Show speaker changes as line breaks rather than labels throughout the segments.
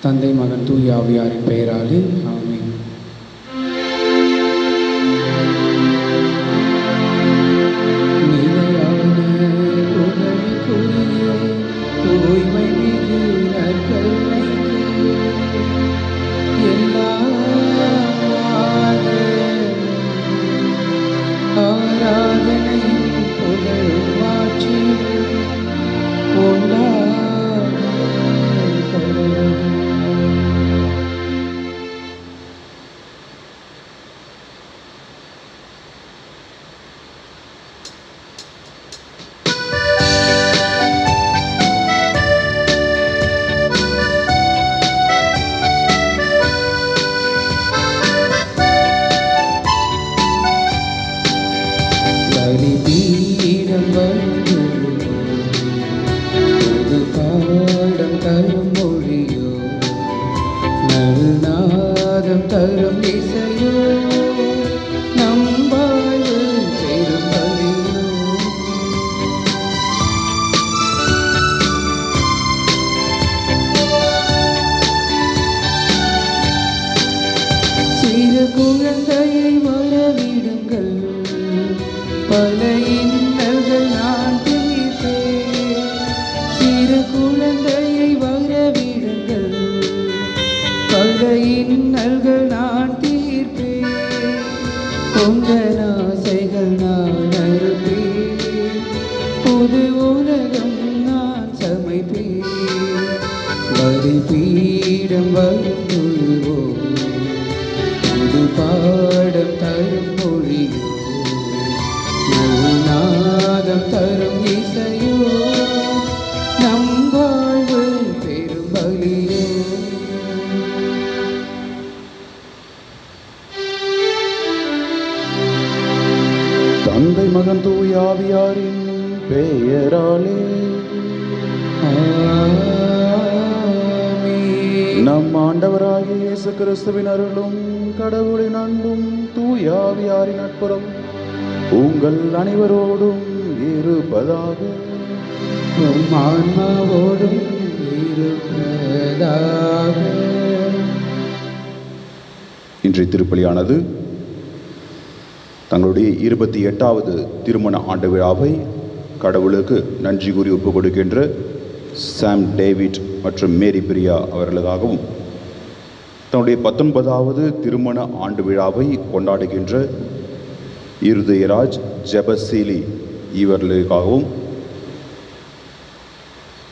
தந்தை மகன் தூய ஆவியாரின் பெயராலே ஆமென். நிலையான புகழுக்குரிய தூய்மை மிகு நற்கருணைக்கு எல்லா ஆராதனையும் புகழும் மாட்சியும் உண்டாக கடவுளே. பலிபீடம் வரும்பொழுதோ, புது பாடம் தரும் மொழியோ, நல்நாதம் தரும் இசையோ, நம் வாழ்வு பெரும் பலியோ. சிறு குழந்தையை வரவிடுங்கள், பல இன்னல்கள் நான் தீர்ப்பேன். சிறு குழந்தையை வரவிடுங்கள், பல இன்னல்கள் நான் தீர்ப்பேன். உங்கள் ஆசைகள் நான் அறுப்பேன், புது உலகம் நான் சமைப்பேன். பலிபீடம் வரும்பொழுதோ, புது பாடம் தரும் மொழியோ, நாதம் தரும் இசையோ, நம் வாழ்வு பெரும் பலியோ.
தந்தை மகன் தூய ஆவியாரின் பெயராலே
ஆமென்.
நம் ஆண்டவராகிய இயேசு கிறிஸ்துவின் அருளும் கடவுளின் அன்பும் தூய ஆவியாரின் நட்புறம் உங்கள் அனைவரோடும் இருப்பதாக.
உம் ஆன்மாவோடும் இருப்பதாக.
இன்றைய திருப்பலியானது தங்களுடைய 28வது திருமண ஆண்டு விழாவை கடவுளுக்கு நன்றி கூறி ஒப்புக் கொடுக்கின்ற சாம் டேவிட் மற்றும் மேரி பிரியா அவர்களுக்காகவும், தன்னுடைய 19வது திருமண ஆண்டு விழாவை கொண்டாடுகின்ற இருதயராஜ் ஜெபசீலி இவர்களுக்காகவும்,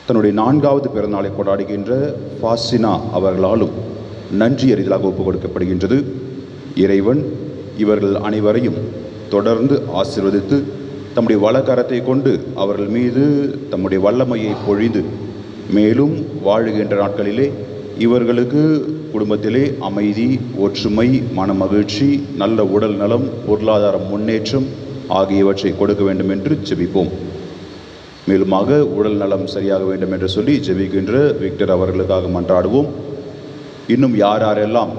தன்னுடைய 4வது பிறந்தநாளை கொண்டாடுகின்ற ஃபாசினா அவர்களாலும் நன்றி அறிதலாக ஒப்புக் கொடுக்கப்படுகின்றது. இறைவன் இவர்கள் அனைவரையும் தொடர்ந்து ஆசீர்வதித்து தம்முடைய வலக்கரத்தை கொண்டு அவர்கள் மீது தம்முடைய வல்லமையை பொழிந்து மேலும் வாழுகின்ற நாட்களிலே இவர்களுக்கு குடும்பத்திலே அமைதி, ஒற்றுமை, மன மகிழ்ச்சி, நல்ல உடல் நலம், பொருளாதார முன்னேற்றம் ஆகியவற்றை கொடுக்க வேண்டும் என்று ஜெபிப்போம். மேலுமாக உடல் நலம் சரியாக வேண்டும் என்று சொல்லி ஜெபிக்கின்ற விக்டர் அவர்களுக்காக மன்றாடுவோம். இன்னும் யார் யாரெல்லாம்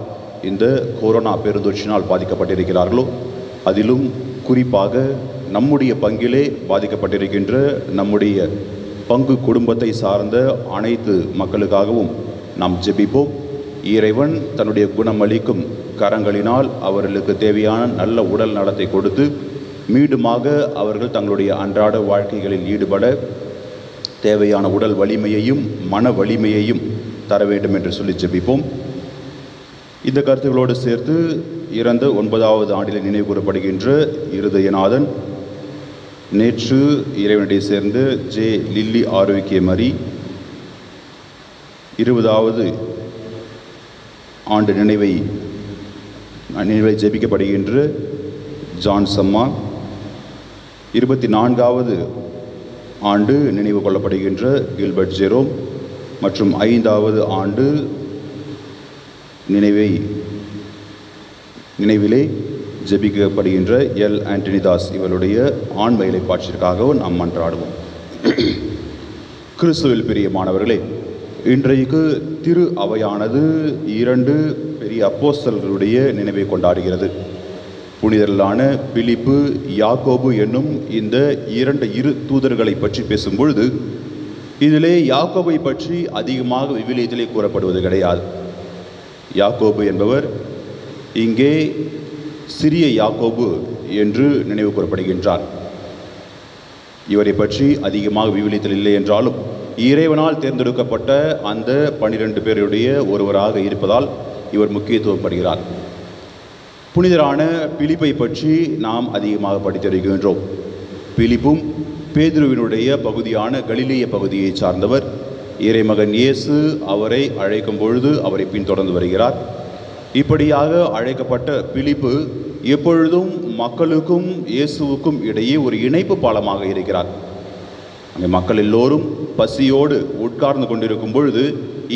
இந்த கொரோனா பெருந்தொற்றினால் பாதிக்கப்பட்டிருக்கிறார்களோ, அதிலும் குறிப்பாக நம்முடைய பங்கிலே பாதிக்கப்பட்டிருக்கின்ற நம்முடைய பங்கு குடும்பத்தை சார்ந்த அனைத்து மக்களுக்காகவும் நாம் ஜெபிப்போம். இறைவன் தன்னுடைய குணமளிக்கும் கரங்களினால் அவர்களுக்கு தேவையான நல்ல உடல் நலத்தை கொடுத்து மீண்டுமாக அவர்கள் தங்களுடைய அன்றாட வாழ்க்கைகளில் ஈடுபட தேவையான உடல் வலிமையையும் மன வலிமையையும் தர வேண்டும் என்று சொல்லி ஜெபிப்போம். இந்த கருத்துக்களோடு சேர்த்து இறந்த 9வது ஆண்டில் நினைவு கூறப்படுகின்ற இருதயநாதன், நேற்று இறைவனுடைய சேர்ந்து ஜே லில்லி ஆரோக்கியமரி, 20வது ஆண்டு நினைவை ஜெபிக்கப்படுகின்ற ஜான் சம்மா, 24வது ஆண்டு நினைவு கொள்ளப்படுகின்ற கில்பர்ட் ஜெரோம் மற்றும் 5வது ஆண்டு நினைவிலே ஜெபிக்கப்படுகின்ற எல் ஆண்டனிதாஸ் இவருடைய ஆன்ம இலைப்பாற்றிற்காகவும் நாம் மன்றாடுவோம். கிறிஸ்துவில் பிரியமானவர்களே, இன்றைக்கு திரு அவையானது 2 பெரிய அப்போஸ்தலர்களுடைய நினைவை கொண்டாடுகிறது. புனிதர்களான பிலிப்பு, யாக்கோபு என்னும் இந்த இரு தூதர்களை பற்றி பேசும் பொழுது இதிலே யாக்கோபை பற்றி அதிகமாக விவிலியத்திலே கூறப்படுவது கிடையாது. யாக்கோபு என்பவர் இங்கே சிறிய யாக்கோபு என்று நினைவு கூறப்படுகின்றார். இவரை பற்றி அதிகமாக விவிலியத்தில் இல்லை என்றாலும் இறைவனால் தேர்ந்தெடுக்கப்பட்ட அந்த 12 பேருடைய ஒருவராக இருப்பதால் இவர் முக்கியத்துவம் பெறுகிறார். புனிதரான பிலிப்பை பற்றி நாம் அதிகமாக படித்திருக்கின்றோம். பிலிப்பும் பேதுருவினுடைய பகுதியான கலிலேய பகுதியை சார்ந்தவர். இறைமகன் இயேசு அவரை அழைக்கும் பொழுது அவரை பின்தொடர்ந்து வருகிறார். இப்படியாக அழைக்கப்பட்ட பிலிப்பு எப்பொழுதும் மக்களுக்கும் இயேசுவுக்கும் இடையே ஒரு இணைப்பு பாலமாக இருக்கிறார். அங்கே மக்கள் எல்லோரும் பசியோடு உட்கார்ந்து கொண்டிருக்கும் பொழுது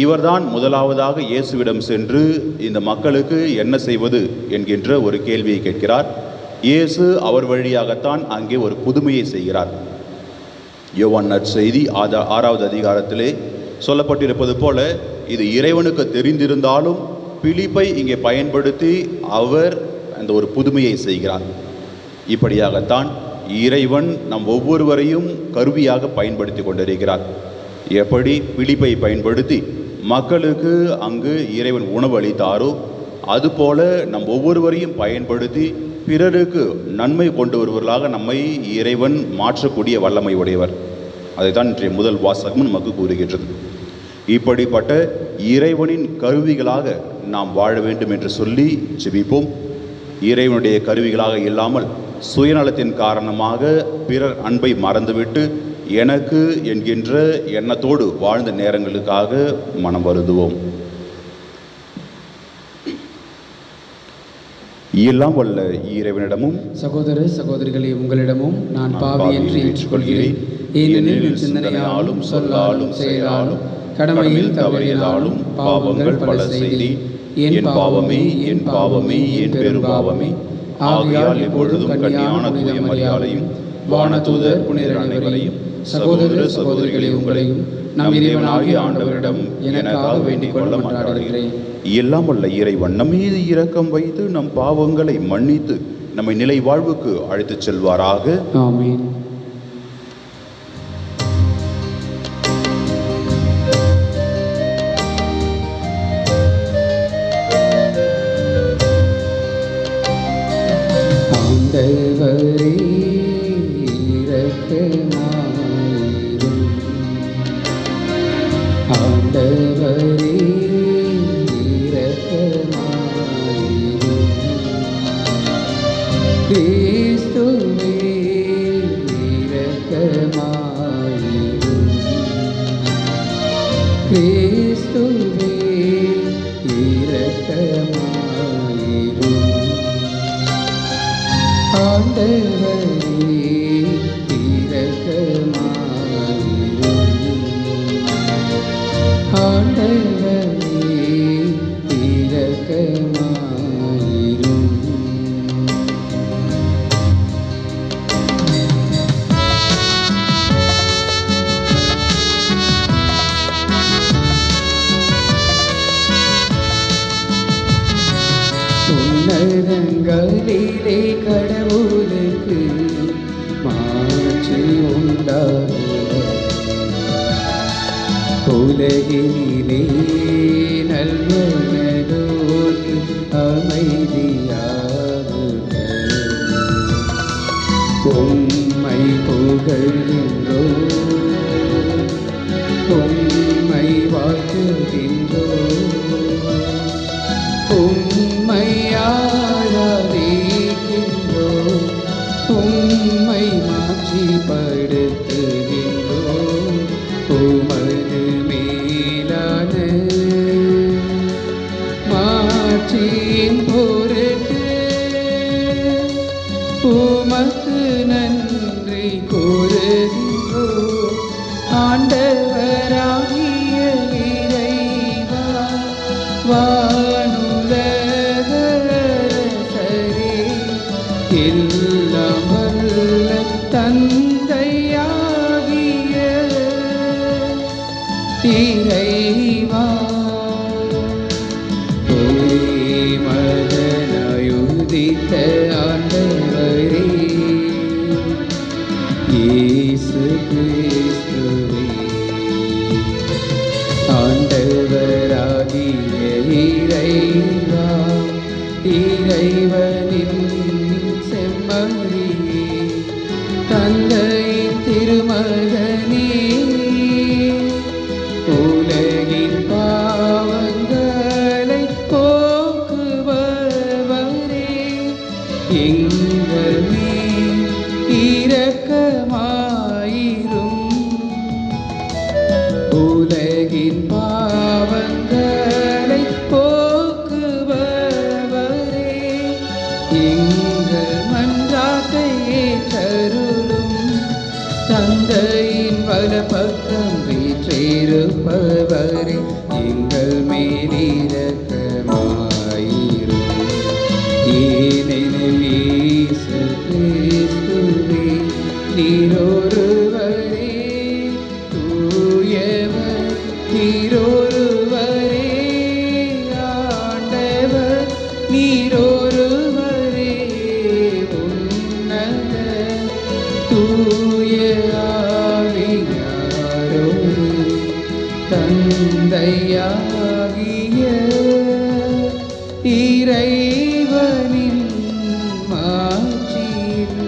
இவர்தான் முதலாவதாக இயேசுவிடம் சென்று இந்த மக்களுக்கு என்ன செய்வது என்கின்ற ஒரு கேள்வியை கேட்கிறார். இயேசு அவர் வழியாகத்தான் அங்கே ஒரு புதுமையை செய்கிறார். யோவான் நற்செய்தி 6வது அதிகாரத்திலே சொல்லப்பட்டிருப்பது போல இது இறைவனுக்கு தெரிந்திருந்தாலும் பிலிப்பை இங்கே பயன்படுத்தி அவர் அந்த ஒரு புதுமையை செய்கிறார். இப்படியாகத்தான் இறைவன் நம் ஒவ்வொருவரையும் கருவியாக பயன்படுத்தி கொண்டிருக்கிறார். எப்படி பிலிப்பை பயன்படுத்தி மக்களுக்கு அங்கு இறைவன் உணவு அளித்தாரோ அதுபோல நம் ஒவ்வொருவரையும் பயன்படுத்தி பிறருக்கு நன்மை கொண்டு வருவர்களாக நம்மை இறைவன் மாற்றக்கூடிய வல்லமை உடையவர். அதைத்தான் இன்றைய முதல் வாசகம் நமக்கு கூறுகின்றது. இப்படிப்பட்ட இறைவனின் கருவிகளாக நாம் வாழ வேண்டும் என்று சொல்லி ஜெபிப்போம். இறைவனுடைய கருவிகளாக இல்லாமல் சுயநலத்தின் காரணமாக பிறர் அன்பை மறந்துவிட்டு எனக்கு என்கின்ற எண்ணத்தோடு வாழ்ந்த நேரங்களுக்காக மனம் வருந்துவோம். எல்லாம் வல்ல இறைவனிடமும்
சகோதர சகோதரிகளே உங்களிடமும் நான் பாவி என்று ஏற்றுக்கொள்கிறேன். ஏனெனில் சிந்தனையாலும் சொல்லாலும் செயலாலும் கடமையில் தவறியதாலும் பாவங்கள் பல செய்தேன். என் பாவமே என் பாவமே என் பெரும் பாவமே. ஆகையால் எப்பொழுதும் கன்னியான தூய மரியாதையும் வானதூதர் புனிதர் அனைவரையும் சகோதர சகோதரிகளே உங்களையும் நம் இறைவனாகிய ஆண்டவரிடம் எனக்காக வேண்டிக் கொள்ள மன்றாடுகிறேன்.
எல்லாம் வல்ல இறைவன் நம் மீது இரக்கம் வைத்து நம் பாவங்களை மன்னித்து நம்மை நிலை வாழ்வுக்கு அழைத்துச் செல்வாராக.
ஆமென். ஆண்டவரே இரக்கமாயிரும். ஆண்டவரே இரக்கமாயிரும். கிறிஸ்துவே இரக்கமாயிரும். கிறிஸ்துவே இரக்கமாயிரும். ஆண்டவரே இரக்கமாயிரும். ஆண்டவரே இரக்கமாயிரும். உன்னதங்களிலே கடவுளுக்கு மாட்சி உண்டாகுக. உலகினிலே நல்வனதோர்க்கு அமைதியாகுக. உம்மை புகழ்கின்றோம், உம்மை வாழ்த்துகின்றோம், உம்மை ஆராதிக்கின்றோம், உம்மை மாட்சிப்படுத்துகின்றோம். உமது மேலான மாட்சியின் பொருட்டு உமக்கு நன்றி கூறுகின்றோம். ஆண்டவராகிய இறைவா, வானுலக அரசரே, எல்லாம் வல்ல தந்தையாகிய இறைவா, ஒரே மகனாயுதித்த ஆண்டவரே இயேசு கிறிஸ்துவே, இறைவனின் செம்மறியே, தந்தையின் திருமகனே, உலகின் பாவங்களை போக்குபவரே, எங்கள் மேல் இரக்கமாயிரும். உலகின் பாவங்களை போக்குபவரே, எங்கள் மன்றாட்டை ஏற்றருளும். தந்தையின் வலப்பக்கம் வீற்றிருப்பவரே, எங்கள் மேல் இரக்கமாயிரும். ஏனெனில் இயேசு கிறிஸ்துவே நீரொருவரே தூயவர், நீரொருவரே ஆண்டவர், நீரொருவரே உன்னத தூய ஆவியாரோடு தந்தையாகிய இறைவனின் மாட்சியில்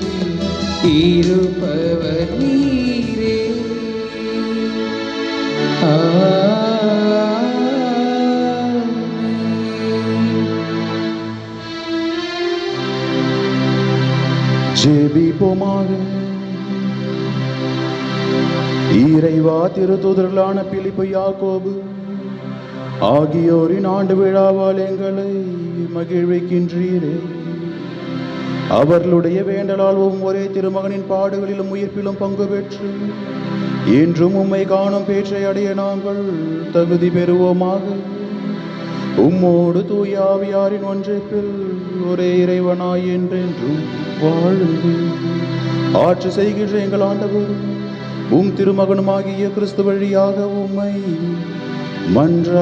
இருப்பவர் நீரே.
ஜெபிப்போமாக. இறைவா, திருத்தூதர்களான பிலிப்பு, யாக்கோபு ஆகியோரின் ஆண்டு விழாவால் எங்களை மகிழ்விக்கின்றீரே. அவர்களுடைய வேண்டலால் ஒரே திருமகனின் பாடுகளிலும் உயிர்ப்பிலும் பங்கு பெற்று இன்றும் உம்மை காணும் பேற்றை அடைய நாங்கள் தகுதி பெறுவோமாக. உம்மோடு தூய ஆவியாரின் ஒன்றைப்பில் ஒரே இறைவனாய் என்றென்றும் வாழ்ந்து ஆட்சி செய்கின்ற எங்கள் ஆண்டவர் உம் திருமகனுமாகிய கிறிஸ்து வழியாக உம்மை மன்றாடுகின்றோம்.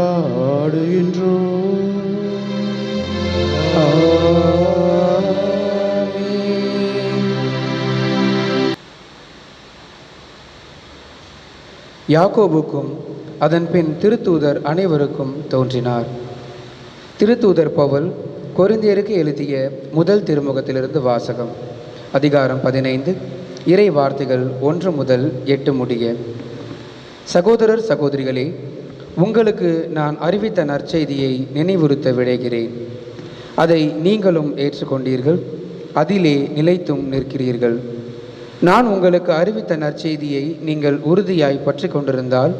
யாக்கோபுக்கும் அதன் பின் திருத்தூதர் அனைவருக்கும் தோன்றினார். திருத்தூதர் பவுல் கொரிந்தியருக்கு எழுதிய முதல் திருமுகத்திலிருந்து வாசகம். அதிகாரம் 15, இறை வார்த்தைகள் 1 முதல் 8 முடிய. சகோதரர் சகோதரிகளே, உங்களுக்கு நான் அறிவித்த நற்செய்தியை நினைவுறுத்த விழைகிறேன். அதை நீங்களும் ஏற்றுக்கொண்டீர்கள், அதிலே நிலைத்தும் நிற்கிறீர்கள். நான் உங்களுக்கு அறிவித்த நற்செய்தியை நீங்கள் உறுதியாய் பற்றி கொண்டிருந்தால்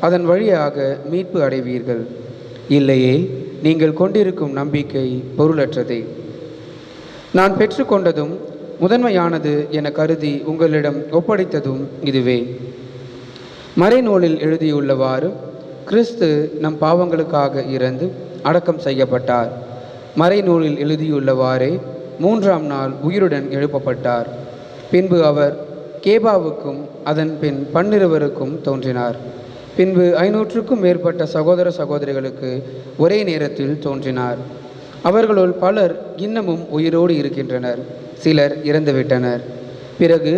அதன் வழியாக மீட்பு அடைவீர்கள். இல்லையே, நீங்கள் கொண்டிருக்கும் நம்பிக்கை பொருளற்றதே. நான் பெற்றுக்கொண்டதும் முதன்மையானது என கருதி உங்களிடம் ஒப்படைத்ததும் இதுவே. மறைநூலில் எழுதியுள்ளவாறு கிறிஸ்து நம் பாவங்களுக்காக இறந்து அடக்கம் செய்யப்பட்டார். மறைநூலில் எழுதியுள்ளவாறே 3ஆம் நாள் உயிருடன் எழுப்பப்பட்டார். பின்பு அவர் கேபாவுக்கும் அதன் பின் 12 தோன்றினார். பின்பு 500க்கும் மேற்பட்ட சகோதர சகோதரிகளுக்கு ஒரே நேரத்தில் தோன்றினார். அவர்களுள் பலர் இன்னமும் உயிரோடு இருக்கின்றனர், சிலர் இறந்துவிட்டனர். பிறகு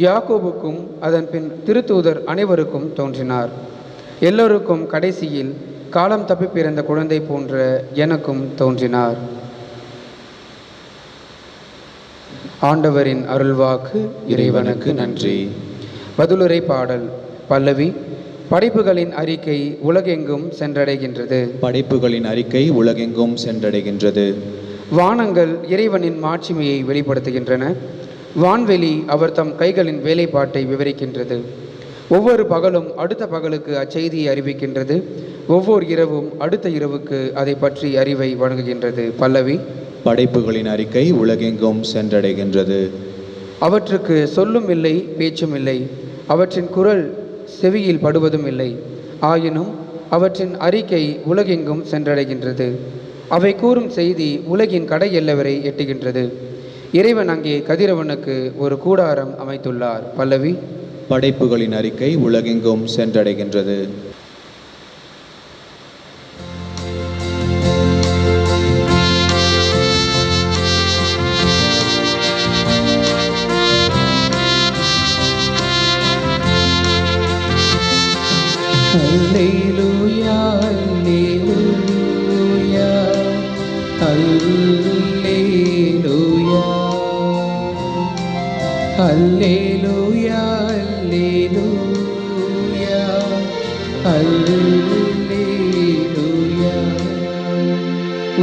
யாக்கோபுக்கும் அதன் பின் திருத்தூதர் அனைவருக்கும் தோன்றினார். எல்லோருக்கும் கடைசியில் காலம் தப்பி பிறந்த குழந்தை போன்ற எனக்கும் தோன்றினார். ஆண்டவரின் அருள்வாக்கு. இறைவனுக்கு நன்றி. பதிலுரை பாடல். பல்லவி. படைப்புகளின் அறிக்கை உலகெங்கும் சென்றடைகின்றது.
படைப்புகளின் அறிக்கை உலகெங்கும் சென்றடைகின்றது.
வானங்கள் இறைவனின் மாட்சிமையை வெளிப்படுத்துகின்றன. வான்வெளி அவர் தம் கைகளின் வேலைப்பாட்டை விவரிக்கின்றது. ஒவ்வொரு பகலும் அடுத்த பகலுக்கு அச்செய்தியை அறிவிக்கின்றது. ஒவ்வொரு இரவும் அடுத்த இரவுக்கு அதை பற்றி அறிவை வழங்குகின்றது. பல்லவி.
படைப்புகளின் அறிக்கை உலகெங்கும் சென்றடைகின்றது.
அவற்றுக்கு சொல்லும் இல்லை, பேச்சும் இல்லை. அவற்றின் குரல் செவியில் படுவதும் இல்லை. ஆயினும் அவற்றின் அறிக்கை உலகெங்கும் சென்றடைகின்றது. அவை கூறும் செய்தி உலகின் கடை எல்லை எட்டுகின்றது. இறைவன் அங்கே கதிரவனுக்கு ஒரு கூடாரம் அமைத்துள்ளார். பல்லவி.
படைப்புகளின் அறிக்கை உலகெங்கும் சென்றடைகின்றது.
அல்லேலூயா, அல்லேலூயா, அல்லேலூயா. அல்லேலூயா அல்லேலூயா அல்லேலூயா.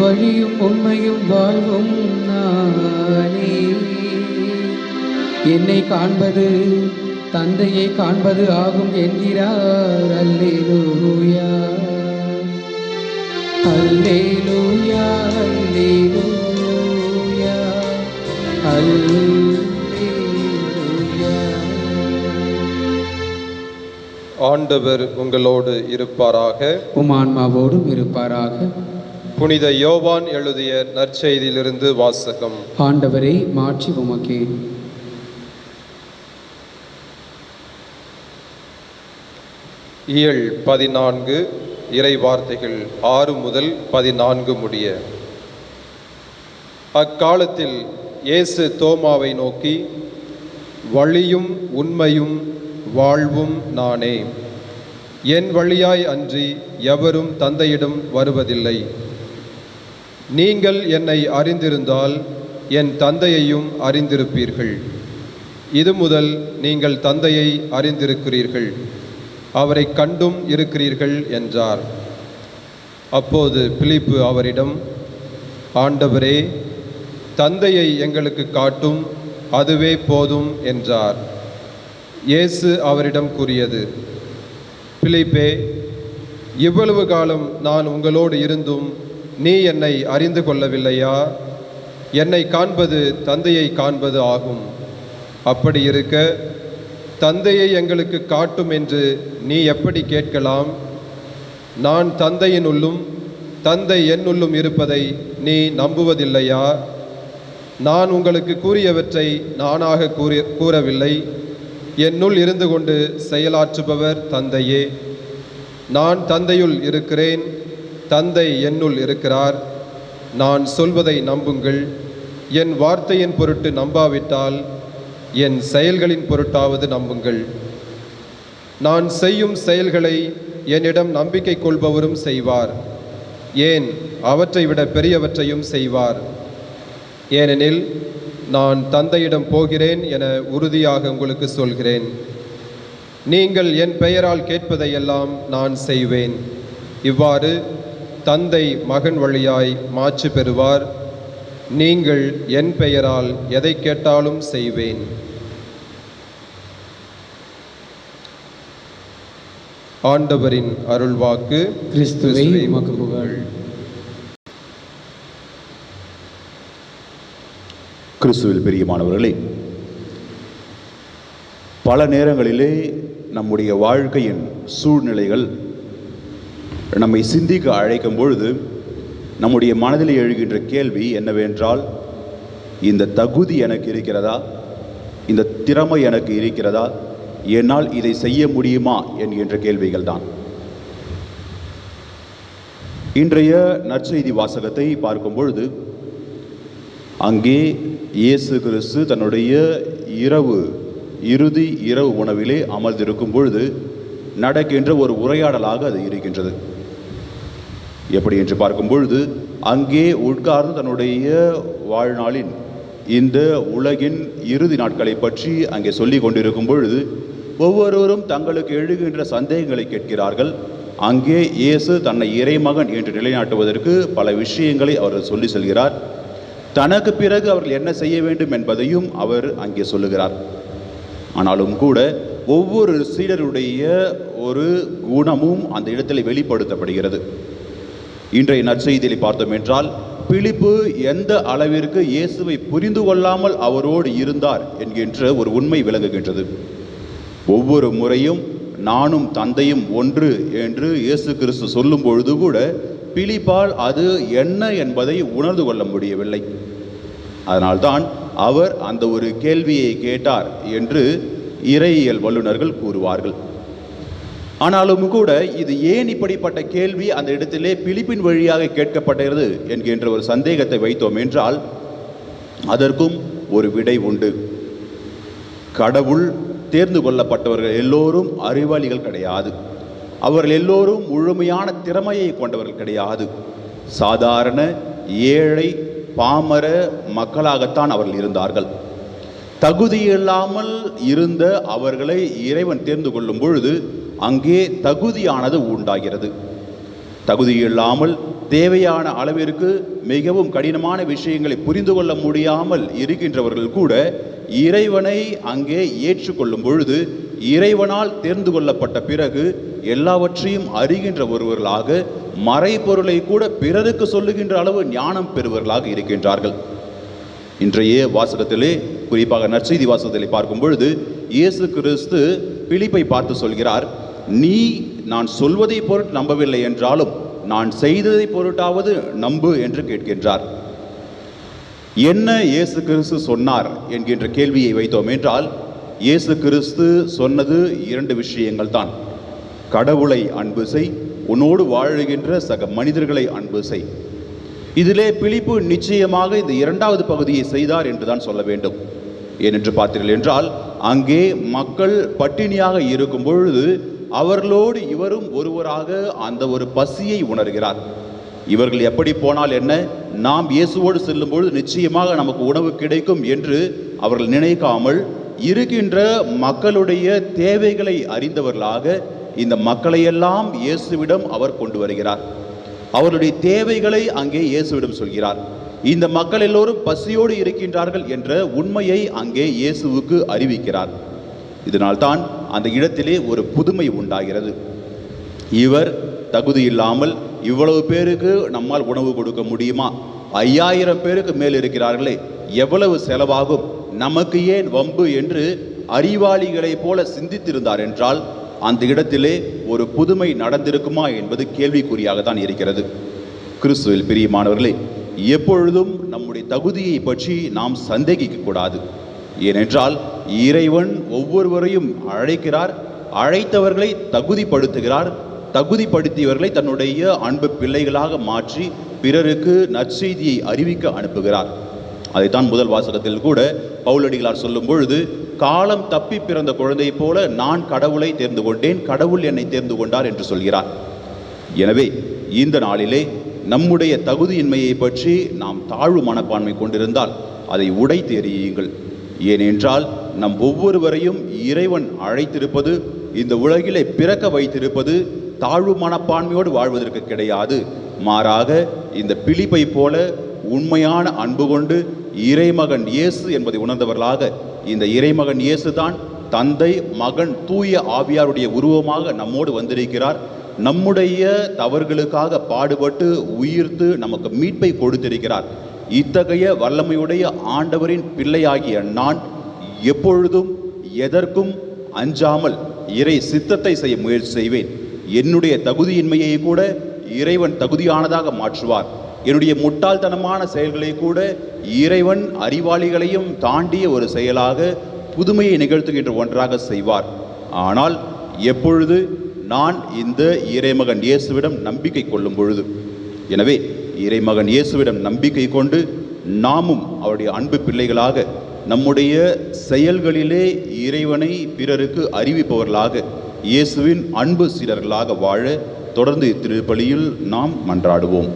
வழியும் உண்மையும் வாழ்வும் நானே, என்னை காண்பது தந்தையை காண்பது ஆகும் என்கிறார். அல்லேலூயா அல்லேலூயா அல்லேலூயா அல்லேலூயா.
ஆண்டவர் உங்களோடு இருப்பாராக.
உம் ஆன்மாவோடும் இருப்பாராக.
புனித யோவான் எழுதிய நற்செய்தியிலிருந்து வாசகம்.
ஆண்டவரே, மாட்சி உமக்கே.
இயல் 14, இறை வார்த்தைகள் 6 முதல் 14 முடிய. அக்காலத்தில் இயேசு தோமாவை நோக்கி, வழியும் உண்மையும் வாழ்வும் நானே. என் வழியாய் அன்றி எவரும் தந்தையிடம் வருவதில்லை. நீங்கள் என்னை அறிந்திருந்தால் என் தந்தையையும் அறிந்திருப்பீர்கள். இது முதல் நீங்கள் தந்தையை அறிந்திருக்கிறீர்கள், அவரை கண்டும் இருக்கிறீர்கள் என்றார். அப்போது பிலிப்பு அவரிடம், ஆண்டவரே, தந்தையை எங்களுக்கு காட்டும், அதுவே போதும் என்றார். இயேசு அவரிடம் கூறியது, பிலிப்பே, இவ்வளவு காலம் நான் உங்களோடு இருந்தும் நீ என்னை அறிந்து கொள்ளவில்லையா? என்னை காண்பது தந்தையை காண்பது ஆகும். அப்படி இருக்க தந்தையை எங்களுக்கு காட்டும் என்று நீ எப்படி கேட்கலாம்? நான் தந்தையினுள்ளும் தந்தை என்னுள்ளும் இருப்பதை நீ நம்புவதில்லையா? நான் உங்களுக்கு கூறியவற்றை நானாக கூறவில்லை. என்னுள் இருந்து கொண்டு செயலாற்றுபவர் தந்தையே. நான் தந்தையுள் இருக்கிறேன், தந்தை என்னுள் இருக்கிறார். நான் சொல்வதை நம்புங்கள். என் வார்த்தையின் பொருட்டு நம்பாவிட்டால் என் செயல்களின் பொருட்டாவது நம்புங்கள். நான் செய்யும் செயல்களை என்னிடம் நம்பிக்கை கொள்பவரும் செய்வார். ஏன், அவற்றை விட பெரியவற்றையும் செய்வார். ஏனெனில் நான் தந்தையிடம் போகிறேன் என உறுதியாக உங்களுக்கு சொல்கிறேன். நீங்கள் என் பெயரால் கேட்பதையெல்லாம் நான் செய்வேன். இவ்வாறு தந்தை மகன் வழியாய் மாட்சி பெறுவார். நீங்கள் என் பெயரால் எதை கேட்டாலும் செய்வேன். ஆண்டவரின் அருள்வாக்கு.
கிறிஸ்துவே உமக்கு புகழ்.
கிறிஸ்துவில் பிரியமானவர்களே, பல நேரங்களிலே நம்முடைய வாழ்க்கையின் சூழ்நிலைகள் நம்மை சிந்திக்க அழைக்கும் பொழுது நம்முடைய மனதில் எழுகின்ற கேள்வி என்னவென்றால், இந்த தகுதி எனக்கு இருக்கிறதா? இந்த திறமை எனக்கு இருக்கிறதா? என்னால் இதை செய்ய முடியுமா என்கின்ற கேள்விகள் தான். இன்றைய நற்செய்தி வாசகத்தை பார்க்கும் பொழுது அங்கே இயேசு கிறிஸ்து தன்னுடைய இறுதி இரவு உணவிலே அமர்ந்திருக்கும் பொழுது நடக்கின்ற ஒரு உரையாடலாக அது இருக்கின்றது. எப்படி என்று பார்க்கும் பொழுது அங்கே உட்கார்ந்து தன்னுடைய வாழ்நாளின் இந்த உலகின் இறுதி நாட்களை பற்றி அங்கே சொல்லி கொண்டிருக்கும் பொழுது ஒவ்வொருவரும் தங்களுக்கு எழுகின்ற சந்தேகங்களை கேட்கிறார்கள். அங்கே இயேசு தன்னை இறைமகன் என்று நிலைநாட்டுவதற்கு பல விஷயங்களை அவர் சொல்லி செல்கிறார். தனக்கு பிறகு அவர்கள் என்ன செய்ய வேண்டும் என்பதையும் அவர் அங்கே சொல்லுகிறார். ஆனாலும் கூட ஒவ்வொரு சீடருடைய ஒரு குணமும் அந்த இடத்தில் வெளிப்படுத்தப்படுகிறது. இன்றைய நற்செய்தியை பார்த்தோம் என்றால் பிலிப்பு எந்த அளவிற்கு இயேசுவை புரிந்து கொள்ளாமல் அவரோடு இருந்தார் என்கின்ற ஒரு உண்மை விளங்குகின்றது. ஒவ்வொரு முறையும் நானும் தந்தையும் ஒன்று என்று இயேசு கிறிஸ்து சொல்லும் பொழுது கூட பிலிப்பால் அது என்ன என்பதை உணர்ந்து கொள்ள முடியவில்லை. அதனால்தான் அவர் அந்த ஒரு கேள்வியை கேட்டார் என்று இறையியல் வல்லுநர்கள் கூறுவார்கள். ஆனாலும் கூட இது ஏன் இப்படிப்பட்ட கேள்வி அந்த இடத்திலே பிலிப்பின் வழியாக கேட்கப்பட்டது என்கின்ற ஒரு சந்தேகத்தை வைத்தோம் என்றால் அதற்கும் ஒரு விடை உண்டு. கடவுள் தேர்ந்து கொள்ளப்பட்டவர்கள் எல்லோரும் அறிவாளிகள் கிடையாது. அவர்கள் எல்லோரும் முழுமையான திறமையை கொண்டவர்கள் கிடையாது. சாதாரண ஏழை பாமர மக்களாகத்தான் அவர்கள் இருந்தார்கள். தகுதியில்லாமல் இருந்த அவர்களை இறைவன் தேர்ந்து கொள்ளும் பொழுது அங்கே தகுதியானது உண்டாகிறது. தகுதியில்லாமல் தேவையான அளவிற்கு மிகவும் கடினமான விஷயங்களை புரிந்து கொள்ள முடியாமல் இருக்கின்றவர்கள் கூட இறைவனை அங்கே ஏற்றுக்கொள்ளும் பொழுது இறைவனால் தேர்ந்து கொள்ளப்பட்ட பிறகு எல்லாவற்றையும் அறிகின்ற ஒருவர்களாக மறைபொருளை கூட பிறருக்கு சொல்லுகின்ற அளவு ஞானம் பெறுவர்களாக இருக்கின்றார்கள். இன்றைய வாசகத்திலே, குறிப்பாக நற்செய்தி வாசகத்திலே பார்க்கும் பொழுது இயேசு கிறிஸ்து பிலிப்பை பார்த்து சொல்கிறார், நீ நான் சொல்வதை பொருட்டு நம்பவில்லை என்றாலும் நான் செய்ததை பொருட்டாவது நம்பு என்று கேட்கின்றார். என்ன இயேசு கிறிஸ்து சொன்னார் என்கின்ற கேள்வியை வைத்தோம் என்றால், இயேசு கிறிஸ்து சொன்னது 2 விஷயங்கள் தான். கடவுளை அன்பு செய், உன்னோடு வாழுகின்ற சக மனிதர்களை அன்பு செய். இதிலே பிலிப்பு நிச்சயமாக இந்த 2வது பகுதியை செய்தார் என்றுதான் சொல்ல வேண்டும். ஏனென்று பார்த்தீர்கள் என்றால், அங்கே மக்கள் பட்டினியாக இருக்கும் பொழுது அவர்களோடு இவரும் ஒருவராக அந்த ஒரு பசியை உணர்கிறார். இவர்கள் எப்படி போனால் என்ன, நாம் இயேசுவோடு செல்லும் பொழுது நிச்சயமாக நமக்கு உணவு கிடைக்கும் என்று அவர்கள் நினைக்காமல் இருக்கின்ற மக்களுடைய தேவைகளை அறிந்தவர்களாக இந்த மக்களையெல்லாம் இயேசுவிடம் அவர் கொண்டு வருகிறார். அவருடைய தேவைகளை அங்கே இயேசுவிடம் சொல்கிறார். இந்த மக்கள் எல்லோரும் பசியோடு இருக்கின்றார்கள் என்ற உண்மையை அங்கே இயேசுவுக்கு அறிவிக்கிறார். இதனால்தான் அந்த இடத்திலே ஒரு புதுமை உண்டாகிறது. இவர் தகுதி இல்லாமல் இவ்வளவு பேருக்கு நம்மால் உணவு கொடுக்க முடியுமா? 5000 பேருக்கு மேல் இருக்கிறார்களே, எவ்வளவு செலவாகும், நமக்கு ஏன் வம்பு என்று அறிவாளிகளைப் போல சிந்தித்திருந்தார் என்றால் அந்த இடத்திலே ஒரு புதுமை நடந்திருக்குமா என்பது கேள்விக்குறியாக தான் இருக்கிறது. கிறிஸ்துவில் பிரியமானவர்களே, எப்பொழுதும் நம்முடைய தகுதியை பற்றி நாம் சந்தேகிக்க கூடாது. ஏனென்றால் இறைவன் ஒவ்வொருவரையும் அழைக்கிறார், அழைத்தவர்களை தகுதிப்படுத்துகிறார், தகுதிப்படுத்தியவர்களை தன்னுடைய அன்பு பிள்ளைகளாக மாற்றி பிறருக்கு நற்செய்தியை அறிவிக்க அனுப்புகிறார். அதைத்தான் முதல் வாசகத்தில் கூட பவுலடிகளார் சொல்லும் பொழுது, காலம் தப்பி பிறந்த குழந்தை போல நான் கடவுளை தேர்ந்து கொண்டேன், கடவுள் என்னை தேர்ந்து கொண்டார் என்று சொல்கிறார். எனவே இந்த நாளிலே நம்முடைய தகுதியின்மையை பற்றி நாம் தாழ்வு மனப்பான்மை கொண்டிருந்தால் அதை உடைத்து எறியுங்கள். ஏனென்றால் நம் ஒவ்வொருவரையும் இறைவன் அழைத்திருப்பது, இந்த உலகிலே பிறக்க வைத்திருப்பது தாழ்வு மனப்பான்மையோடு வாழ்வதற்கு கிடையாது. மாறாக இந்த பிலிப்பை போல உண்மையான அன்பு கொண்டு இறைமகன் இயேசு என்பதை உணர்ந்தவர்களாக, இந்த இறைமகன் இயேசு தான் தந்தை, மகன், தூய ஆவியாருடைய உருவமாக நம்மோடு வந்திருக்கிறார். நம்முடைய தவறுகளுக்காக பாடுபட்டு உயிர்த்து நமக்கு மீட்பை கொடுத்திருக்கிறார். இத்தகைய வல்லமையுடைய ஆண்டவரின் பிள்ளையாகிய நான் எப்பொழுதும் எதற்கும் அஞ்சாமல் இறை சித்தத்தை செய்ய முயற்சி செய்வேன். என்னுடைய தகுதியின்மையை கூட இறைவன் தகுதியானதாக மாற்றுவார். என்னுடைய முட்டாள்தனமான செயல்களை கூட இறைவன் அறிவாளிகளையும் தாண்டிய ஒரு செயலாக புதுமையை நிகழ்த்துகின்ற ஒன்றாக செய்வார். ஆனால் எப்பொழுது நான் இந்த இறைமகன் இயேசுவிடம் நம்பிக்கை கொள்ளும் பொழுது, எனவே இறைமகன் இயேசுவிடம் நம்பிக்கை கொண்டு நாமும் அவருடைய அன்பு பிள்ளைகளாக நம்முடைய செயல்களிலே இறைவனை பிறருக்கு அறிவிப்பவர்களாக, இயேசுவின் அன்பு சீடர்களாக வாழ தொடர்ந்து இத்திருப்பலியில் நாம் மன்றாடுவோம்.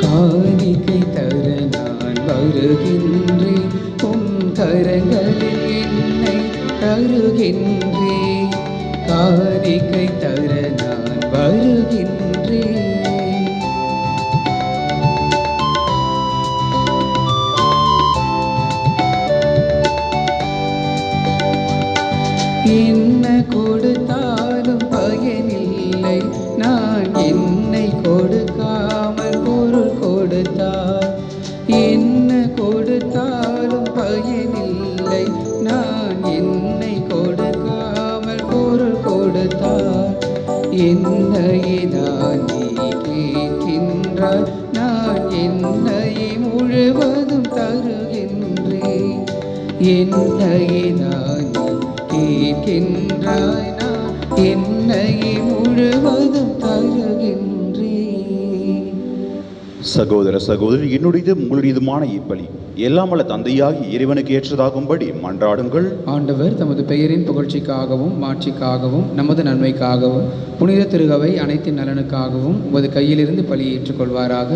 காணிக்கை தர நான் வருகின்றேன், உம் கரங்களில் என்னை தருகின்றேன். காணிக்கை தர நான் வருகின்றேன். என்ன கொடுத்தாலும் பயனில்லை, நான் என்னை கொடுக்காமல் பொருள் கொடுத்தார். என்ன கொடுத்தாலும் பயனில்லை, நான் என்னை கொடுக்காமல் பொருள் கொடுத்தார். என்னையே நான் நீ கேட்கின்றாய், நான் என்னையே முழுவதும் தருகின்றேன். என்னையே நான் கேட்கின்றாய், நான் என்னையே முழுவதும் தருகின்றேன்.
சகோதர சகோதரி, என்னுடையதும் உங்களுடையதுமான இப்பலி எல்லாம் வல்ல தந்தையாகி இறைவனுக்கு ஏற்றதாகும்படி மன்றாடுங்கள்.
ஆண்டவர் தமது பெயரின் புகழ்ச்சிக்காகவும் மாட்சிக்காகவும் நமது நன்மைக்காகவும் புனித திருகவை அனைத்தின் நலனுக்காகவும் உமது கையிலிருந்து பலியை ஏற்றுக்கொள்வாராக.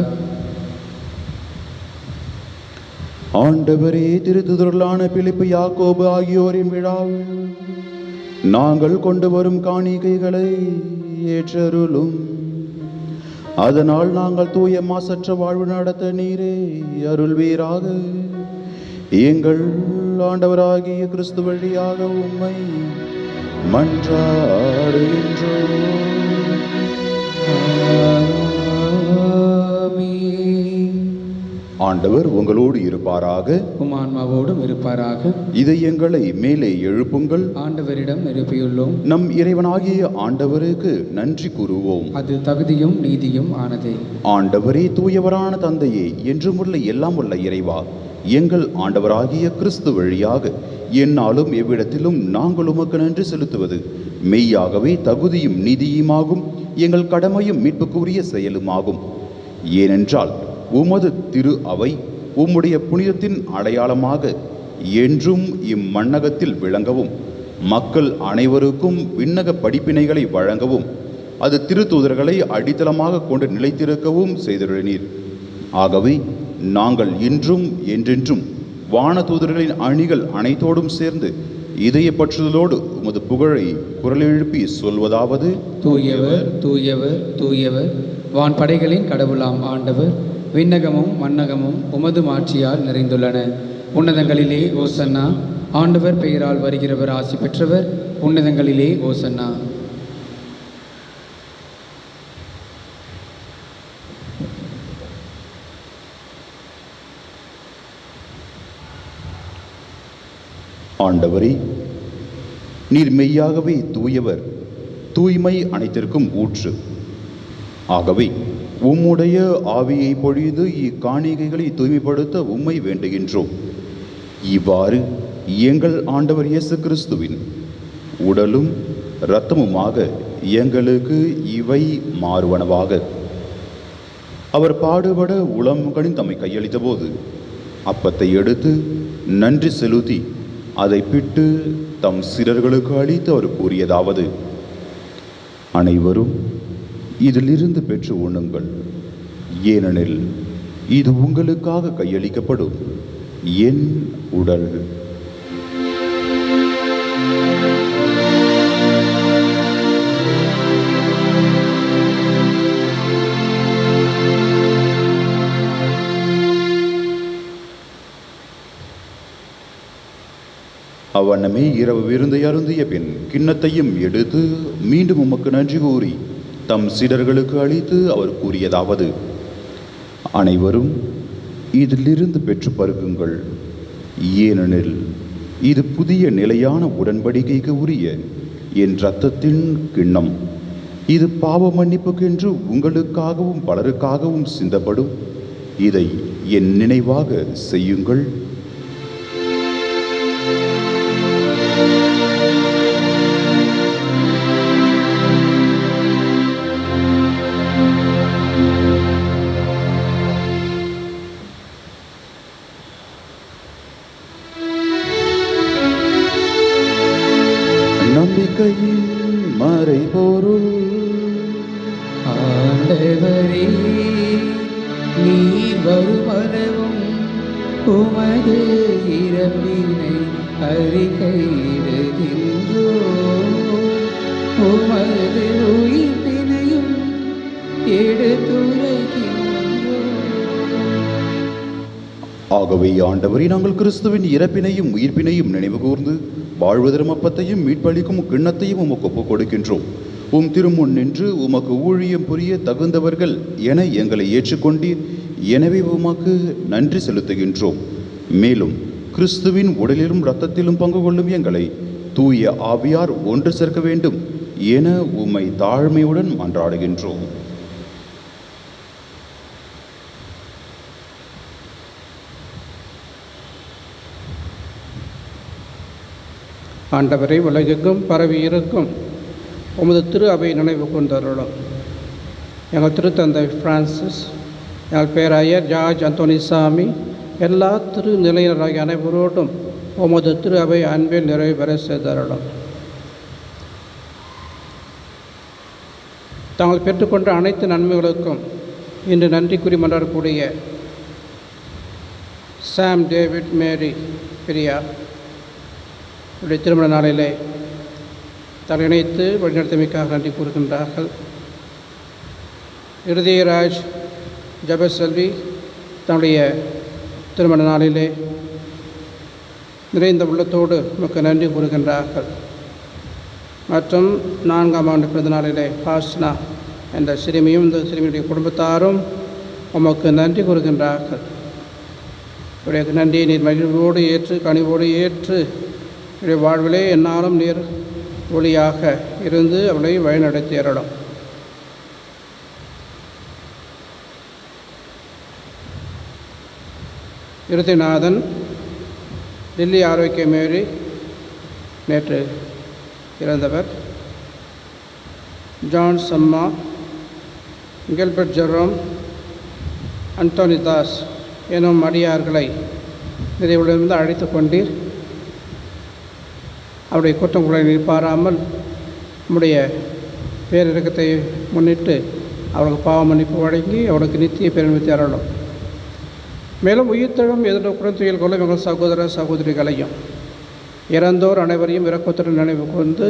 ஆண்டவரே, திருத்துதர்களான பிலிப்பு, யாக்கோபு ஆகியோரின் விழாவில் நாங்கள் கொண்டு வரும் காணிக்கைகளை ஏற்றருளும். அதனால் நாங்கள் தூய மாசற்ற வாழ்வு நடத்த நீரே அருள்வீராக. எங்கள் ஆண்டவராகிய கிறிஸ்து வழியாக உம்மை மன்றாடுகின்றோம். ஆண்டவர் உங்களோடு இருப்பாராக,
உம் ஆன்மாவோடும் இருப்பாராக.
இதயங்களை மேலே எழுப்புங்கள்.
ஆண்டவரிடம் எழுப்பியுள்ளோம்.
நம் இறைவனாகிய ஆண்டவருக்கு நன்றி கூறுவோம்.
அது தகுதியும் நீதியும் ஆனதே.
ஆண்டவரே, தூயவரான தந்தையே, என்றுமுள்ள எல்லாம் உள்ள இறைவா, எங்கள் ஆண்டவராகிய கிறிஸ்து வழியாக எந்நாளும் எவ்விடத்திலும் நாங்கள் உமக்கு நன்றி செலுத்துவது மெய்யாகவே தகுதியும் நீதியுமாகும், எங்கள் கடமையும் மீட்புக்குரிய செயலுமாகும். ஏனென்றால் உமது திரு அவை உம்முடைய புனிதத்தின் அடையாளமாக என்றும் இம்மண்ணகத்தில் விளங்கவும், மக்கள் அனைவருக்கும் விண்ணக படிப்பினைகளை வழங்கவும், அது திருத்தூதர்களை அடித்தளமாக கொண்டு நிலைத்திருக்கவும் செய்துள்ளீர். ஆகவே நாங்கள் இன்றும் என்றென்றும் வான தூதர்களின் அணிகள் அனைத்தோடும் சேர்ந்து இதய பற்றுதலோடு உமது புகழை குரலெழுப்பி சொல்வதாவது:
தூயவர் தூயவர் தூயவர், வான் படைகளின் கடவுளாம் ஆண்டவர், விண்ணகமும் மண்ணகமும் உமது மாட்சியால் நிறைந்துள்ளன. உன்னதங்களிலே ஓசன்னா. ஆண்டவர் பெயரால் வருகிறவர் ஆசி பெற்றவர். உன்னதங்களிலே ஓசன்னா.
ஆண்டவரே, நீர் மெய்யாகவே தூயவர், தூய்மை அனைத்திற்கும் ஊற்று. ஆகவே உம்முடைய ஆவியை பொழிந்து இக்காணிக்கைகளை தூய்மைப்படுத்த உம்மை வேண்டுகின்றோம். இவ்வாறு எங்கள் ஆண்டவர் இயேசு கிறிஸ்துவின் உடலும் இரத்தமுமாக எங்களுக்கு இவை மாறுவனவாக. அவர் பாடுபட உளம் கணிந்து தம்மை கையளித்த போது அப்பத்தை எடுத்து நன்றி செலுத்தி அதை பிட்டு தம் சீடர்களுக்கு அளித்து அவர் கூறியதாவது: அனைவரும் இதிலிருந்து பெற்று உண்ணுங்கள், ஏனெனில் இது உங்களுக்காக கையளிக்கப்படும் என் உடல். அவ்வண்ணமே இரவு விருந்தை அருந்திய பின் கிண்ணத்தையும் எடுத்து மீண்டும் உமக்கு நன்றி கூறி தம் சீடர்களுக்கு அளித்து அவர் கூறியதாவது: அனைவரும் இதிலிருந்து பெற்று பருகுங்கள், ஏனெனில் இது புதிய நிலையான உடன்படிக்கைக்கு உரிய என் இரத்தத்தின் கிண்ணம். இது பாவ மன்னிப்புக்கென்று உங்களுக்காகவும் பலருக்காகவும் சிந்தப்படும். இதை என் நினைவாக செய்யுங்கள். நம்பிக்கையின் மறைபொருள்.
ஆண்டவரே, நீர் வருமளவும் உமது இறப்பினை அறிக்கையிடுகின்றோம், உமது உயிர்ப்பினையும் எடுத்துரைக்கின்றோம்.
ஆகவே ஆண்டவரே, நாங்கள் கிறிஸ்துவின் இறப்பினையும் உயிர்ப்பினையும் நினைவு கூர்ந்து வாழ்வதரும் அப்பத்தையும் மீட்பளிக்கும் கிண்ணத்தையும் உமக்கு ஒப்புக் கொடுக்கின்றோம். உம் திருமுன் நின்று உமக்கு ஊழியம் புரிய தகுந்தவர்கள் என எங்களை ஏற்றுக்கொண்டீர். எனவே உமக்கு நன்றி செலுத்துகின்றோம். மேலும் கிறிஸ்துவின் உடலிலும் இரத்தத்திலும் பங்கு கொள்ளும் எங்களை தூய ஆவியார் ஒன்று சேர்க்க வேண்டும் என உம்மை தாழ்மையுடன் மன்றாடுகின்றோம்.
ஆண்டவரை, உலகெங்கும் பரவி இருக்கும் உமது திரு அவை நினைவு கொண்டருளும். எங்கள் திருத்தந்தை பிரான்சிஸ், எங்கள் பேராயர் ஜார்ஜ் அந்தோனிசாமி, எல்லா திருநிலையினராகிய அனைவரோடும் உமது திரு அவை அன்பில் நிறைவு பெற செய்தருளும். தாங்கள் பெற்றுக்கொண்ட அனைத்து நன்மைகளுக்கும் இன்று நன்றி கூறி மன்றாடக்கூடிய சாம் டேவிட் மேரி பிரியா உடைய திருமண நாளிலே தலை இணைத்து வழிநடத்தமைக்காக நன்றி கூறுகின்றார்கள். இருதயராஜ் ஜபசெல்வி தன்னுடைய திருமண நாளிலே நிறைந்த உள்ளத்தோடு நமக்கு நன்றி கூறுகின்றார்கள். மற்றும் 4ஆம் ஆண்டு பிறந்த நாளிலே ஃபாஸ்னா என்ற சிறுமியும் இந்த சிறுமியுடைய குடும்பத்தாரும் உமக்கு நன்றி கூறுகின்றார்கள். இவருடைய நன்றியை நீர் மகிழ்வோடு ஏற்று கனிவோடு ஏற்று இவருடைய வாழ்விலே எந்நாளும் நீர் ஒளியாக இருந்து அவளை வழிநடத்தி அருளும். இருதிநாதன் டில்லி ஆரோக்கிய மேரி நேற்று இறந்தவர். ஜான் சம்மா, கில்பர்ட் ஜெரோம், அந்தோனி தாஸ் எனும் அடியார்களை நிறைவுடன் அழைத்து கொண்டீர். அவருடைய குற்றங்களை பாராமல் நம்முடைய பேரிரக்கத்தை முன்னிட்டு அவர்களுக்கு பாவ மன்னிப்பு வழங்கி அவர்களுக்கு நித்திய பேரன்பத்தை அருளும். மேலும் உயிர்த்தெழும் எதிர்ப்புடன் துயில் கொள்ளும் எங்கள் சகோதர சகோதரிகளையும் இறந்தோர் அனைவரையும் இரக்கத்துடன் நினைவு கூர்ந்து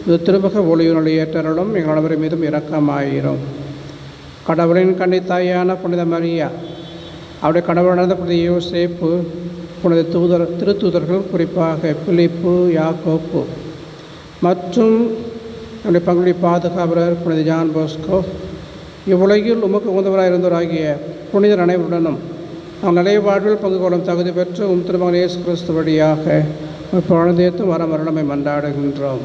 இது திருமுக ஒளியுடன் ஏற்றருளும். எங்கள் அனைவரின் மீதும் இரக்கமாயிரும். கடவுளின் கன்னித்தாயான புனித மரியா, அவருடைய கடவுள் நடந்த புனித யோசேப்பு, புனித திருத்தூதர்கள், குறிப்பாக பிலிப்பு, யாக்கோப்பு மற்றும் நம்முடைய பங்குடைய பாதுகாவலர் புனித ஜான் போஸ்கோ, இவ்வுலகில் உமக்கு உகந்தவராக இருந்தவராகிய புனிதர் அனைவருடனும் நாம் நிலைய வாழ்வில் பங்கு கொள்ளும் தகுதி பெற்று திருமகன் இயேசு கிறிஸ்து வழியாக குழந்தையத்தும் வர மரணமை மன்றாடுகின்றோம்.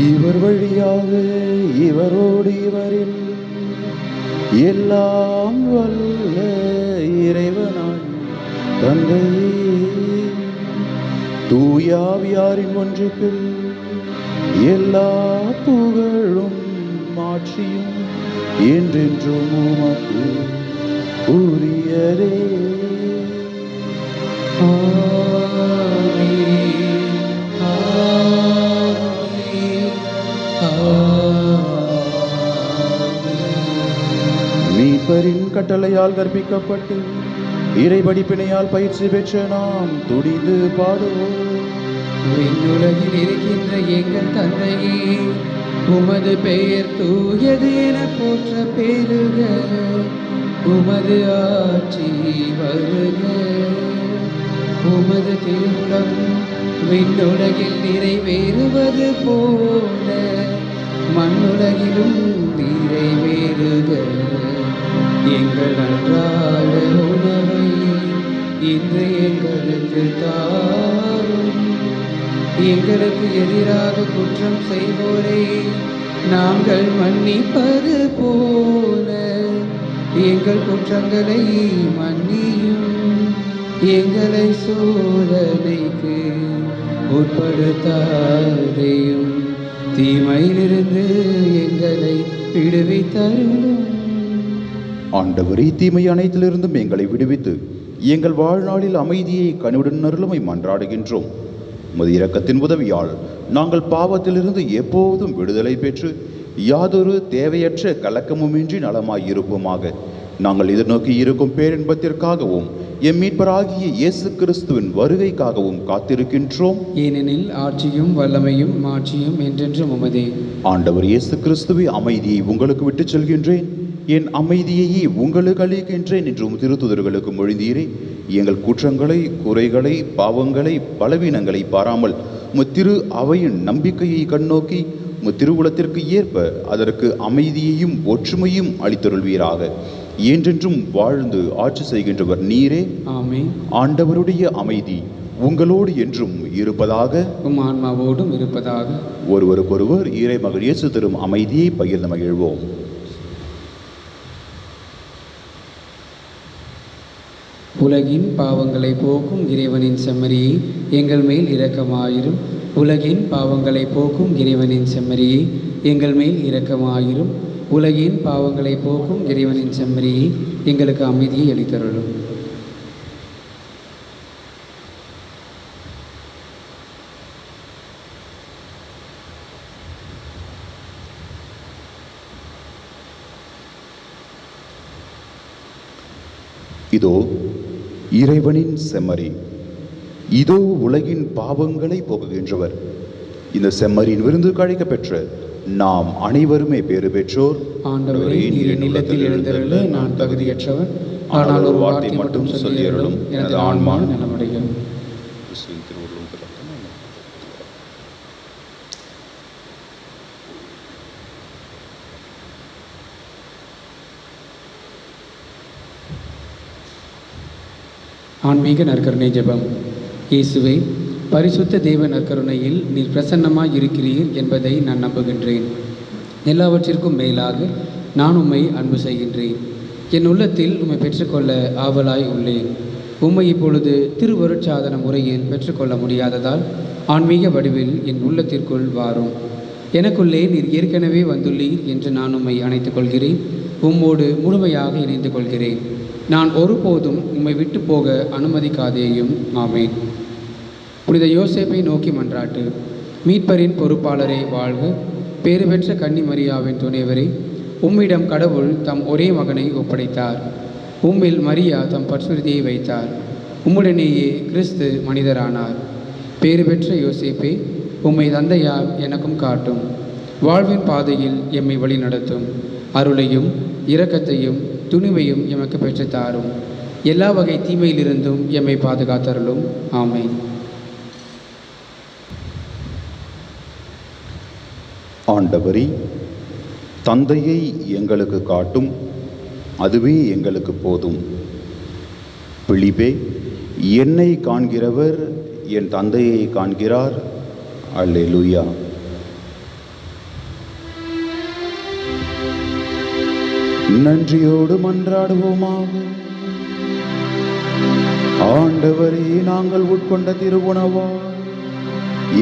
இவர் வழியாக இவரோடு இவரில் எல்லாம் வல்ல இறைவனாய் தந்தையே, தூயாவியாரின் ஒன்றுக்குள் எல்லா புகழும் மாட்சியும் என்றென்றும் உமக்கு உரியதே. மீட்பரின் கட்டளையால் கற்பிக்கப்பட்டு இறைபடிப்பினையால் பயிற்சி பெற்ற நாம் துடிந்து பாடுவோம்.
விண்ணுலகில் இருக்கின்ற எங்கள் தந்தையே, உமது பெயர் தூயது என போற்ற பெருக, உமது ஆட்சி வருக, உமது திருவுளம் விண்ணுலகில் நிறைவேறுவது போல மண்ணுலகிலும் நிறைவேறுக. எங்கள் அன்றாட உணவை இன்று எங்களுக்கு தாரும். எங்களுக்கு எதிராக குற்றம் செய்வோரை நாங்கள் மன்னிப்பது போல எங்கள் குற்றங்களை மன்னியும். எங்களை சோதனைக்கு உட்படுத்தாதையும், தீமையிலிருந்து எங்களை விடுவித்தருளும்.
ஆண்டவரே, தீமை அனைத்திலிருந்தும் எங்களை விடுவித்து எங்கள் வாழ்நாளில் அமைதியை கனிவுடன் அருளுமை மன்றாடுகின்றோம். உமது இரக்கத்தின் உதவியால் நாங்கள் பாவத்திலிருந்து எப்போதும் விடுதலை பெற்று யாதொரு தேவையற்ற கலக்கமுமின்றி நலமாய் இருப்போமாக. நாங்கள் எதிர்நோக்கி இருக்கும் பேரின்பத்திற்காகவும் எம் மீட்பராகிய இயேசு கிறிஸ்துவின் வருகைக்காகவும் காத்திருக்கின்றோம்.
ஏனெனில் ஆட்சியும் வல்லமையும் மாட்சியும் என்றென்றும் உமதே.
ஆண்டவர் இயேசு கிறிஸ்துவே, அமைதியை உங்களுக்கு விட்டுச் செல்கின்றேன், என் அமைதியையே உங்களுக்கு அளிக்கின்றேன் என்றும் திருத்துதர்களுக்கு மொழிந்தீரே. எங்கள் குற்றங்களை, குறைகளை, பாவங்களை, பலவீனங்களை பாராமல் திரு அவையின் நம்பிக்கையை கண்ணோக்கி திருவுளத்திற்கு ஏற்ப அதற்கு அமைதியையும் ஒற்றுமையும் அளித்தருள்வீராக. என்றென்றும் வாழ்ந்து ஆட்சி செய்கின்றவர் நீரே.
ஆமென்.
ஆண்டவருடைய அமைதி உங்களோடு என்றும் இருப்பதாக,
உம் ஆன்மாவோடும் இருப்பதாக.
ஒருவருக்கொருவர் இறைமகன் இயேசு தரும் அமைதியை பகிர்ந்து மகிழ்வோம்.
உலகின் பாவங்களை போக்கும் இறைவனின் செம்மறியே எங்கள் மேல் இரக்கமாயிரும். உலகின் பாவங்களை போக்கும் இறைவனின் செம்மறியே எங்கள் மேல் இரக்கமாயிரும். உலகின் பாவங்களை போக்கும் இறைவனின் செம்மறியே எங்களுக்கு அமைதியை அளித்தருளும்.
இதோ இறைவனின் செம்மறி, இதோ உலகின் பாவங்களை போக்குகின்றவர். இந்த செம்மறியின் விருந்து கழிக்க பெற்ற நாம் அனைவருமே பேறு பெற்றோர்.
ஆண்டவரே, நீர் நிலத்தில் எழுந்தருள நான் தகுதியற்றவர், ஆனால் ஒரு வார்த்தை மட்டும் சொல்லியருளும், எனது ஆன்மா நலமடையும். ஆன்மீக நற்கருணை ஜெபம். இயேசுவே, பரிசுத்த தேவ நற்கருணையில் நீர் பிரசன்னமாய் இருக்கிறீர் என்பதை நான் நம்புகின்றேன். எல்லாவற்றிற்கும் மேலாக நான் உம்மை அன்பு செய்கின்றேன். என் உள்ளத்தில் உம்மை பெற்றுக்கொள்ள ஆவலாய் உள்ளேன். உம்மை இப்பொழுது திருவருட்சாதன முறையில் பெற்றுக்கொள்ள முடியாததால் ஆன்மீக வடிவில் என் உள்ளத்திற்குள் வாரும். எனக்குள்ளே நீர் ஏற்கனவே வந்துள்ளீர் என்று நான் உம்மை அணைத்துக் கொள்கிறேன். உம்மோடு முழுமையாக இணைந்து கொள்கிறேன். நான் ஒருபோதும் உம்மை விட்டு போக அனுமதிக்காதேயும். ஆமேன். புனித யோசேப்பை நோக்கி மன்றாட்டு. மீட்பரின் பொறுப்பாளரே வாழ்க. பேறு பெற்ற கன்னி மரியாவின் துணைவரே, உம்மிடம் கடவுள் தம் ஒரே மகனை ஒப்படைத்தார். உம்மில் மரியா தம் பற்றுறுதியை வைத்தார். உம்முடனேயே கிறிஸ்து மனிதரானார். பேறு பெற்ற யோசேப்பே, உம்மை தந்தையார் எனக்கும் காட்டும். வாழ்வின் பாதையில் எம்மை வழி நடத்தும். அருளையும் இரக்கத்தையும் துணிவையும் எமக்கு பெற்றுத்தாரும். எல்லா வகை தீமையிலிருந்தும் எம்மை பாதுகாத்தருளும். ஆமென்.
ஆண்டவரே, தந்தையை எங்களுக்கு காட்டும், அதுவே எங்களுக்கு போதும். பிலிப்பே, என்னை காண்கிறவர் என் தந்தையை காண்கிறார். அல்லேலூயா. நன்றியோடு மன்றாடுவோமாக. ஆண்டவரே, நாங்கள் உட்கொண்ட திருவுணவால்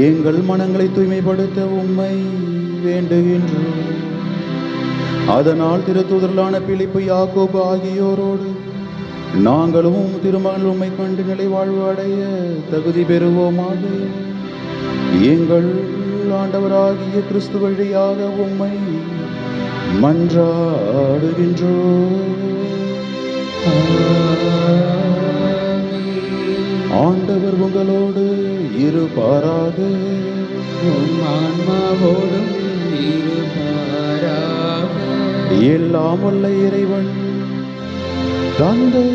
எங்கள் மனங்களை தூய்மைப்படுத்த உம்மை வேண்டுகின்றோம். அதனால் திருத்தூதர்களான பிலிப்பு, யாக்கோபு ஆகியோரோடு நாங்களும் திருமகள் உம்மை கண்டு நிலை வாழ்வு அடைய தகுதி பெறுவோமாக. எங்கள் ஆண்டவராகிய கிறிஸ்து வழியாக உம்மை மன்றாடுகின்றோம். ஆண்டவர் உங்களோடு இருப்பாராக.
ஆன்மாவோடும் இருப்பாராக.
எல்லாம் வல்ல இறைவன் தந்தை,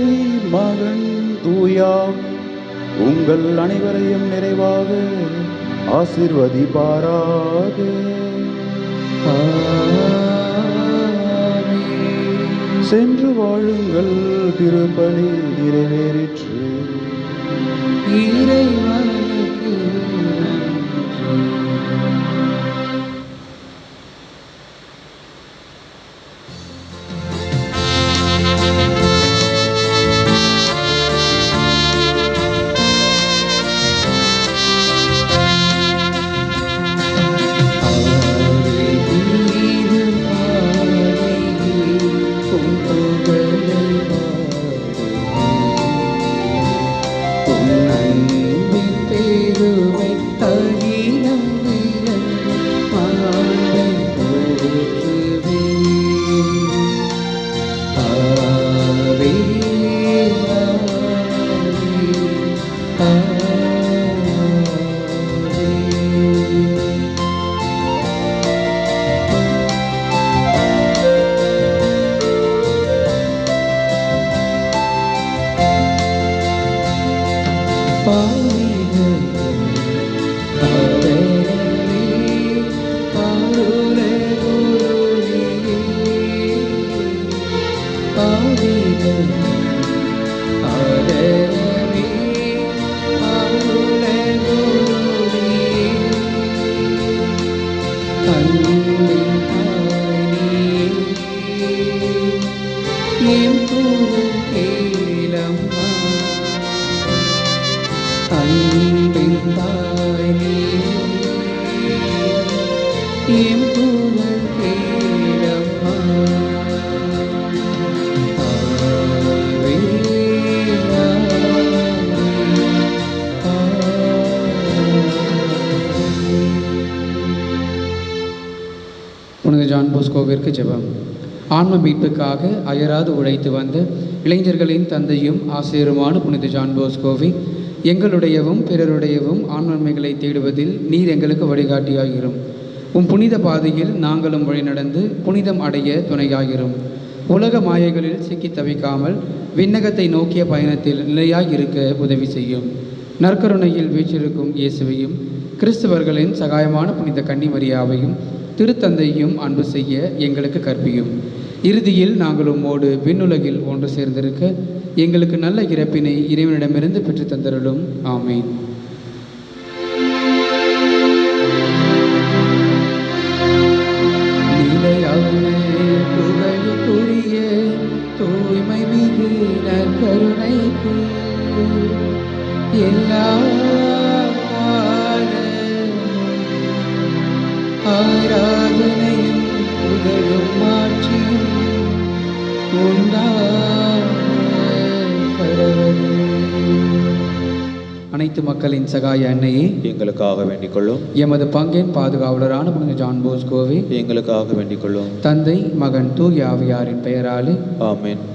மகன், தூயார் உங்கள் அனைவரையும் நிறைவாக ஆசீர்வதிப்பாராக. சென்று வாழுங்கள், திருப்பலி நிறைவேறிற்று.
இறைவனுக்கு நன்றி.
கேளம்மா
எம் குரல் கேளம்மா. ஆவே, புனித ஜான் போஸ்கோவிற்கு ஜெபம். ஆன்ம மீட்புக்காக அயராது உழைத்து வந்த இளைஞர்களின் தந்தையும் ஆசிரியருமான புனித ஜான் போஸ்கோவை எங்களுடையவும் பிறருடையவும் ஆன்மன்மைகளை தேடுவதில் நீர் எங்களுக்கு வழிகாட்டியாகிரும். உம் புனித பாதையில் நாங்களும் வழிநடந்து புனிதம் அடைய துணையாகிரும். உலக மாயைகளில் சிக்கி தவிக்காமல் விண்ணகத்தை நோக்கிய பயணத்தில் நிலையாயிருக்க உதவி செய்யும். நற்கருணையில் வீற்றிருக்கும் இயேசுவையும் கிறிஸ்தவர்களின் சகாயமான புனித கன்னிமரியாவையும் திருத்தந்தையும் அன்பு செய்ய எங்களுக்கு கற்பியும். இறுதியில் நாங்கள் உம்மோடு விண்ணுலகில் ஒன்று சேர்ந்திருக்க எங்களுக்கு நல்ல இறப்பினை இறைவனிடமிருந்து பெற்று தந்தருளும். ஆமீன். நிலையான புகழுக்குரிய தூய்மை மிகு நற்கருணைக்கு எல்லா ஆராதனையும் புகழும் மாட்சியும் அனைத்து மக்களின் சகாய அன்னையே
எங்களுக்காக வேண்டிக் கொள்ளும்.
எமது பங்கின் பாதுகாவலரான புனித ஜான் போஸ்கோவே
எங்களுக்காக வேண்டிக் கொள்ளும்.
தந்தை மகன் தூய ஆவியாரின் பெயராலே
ஆமென்.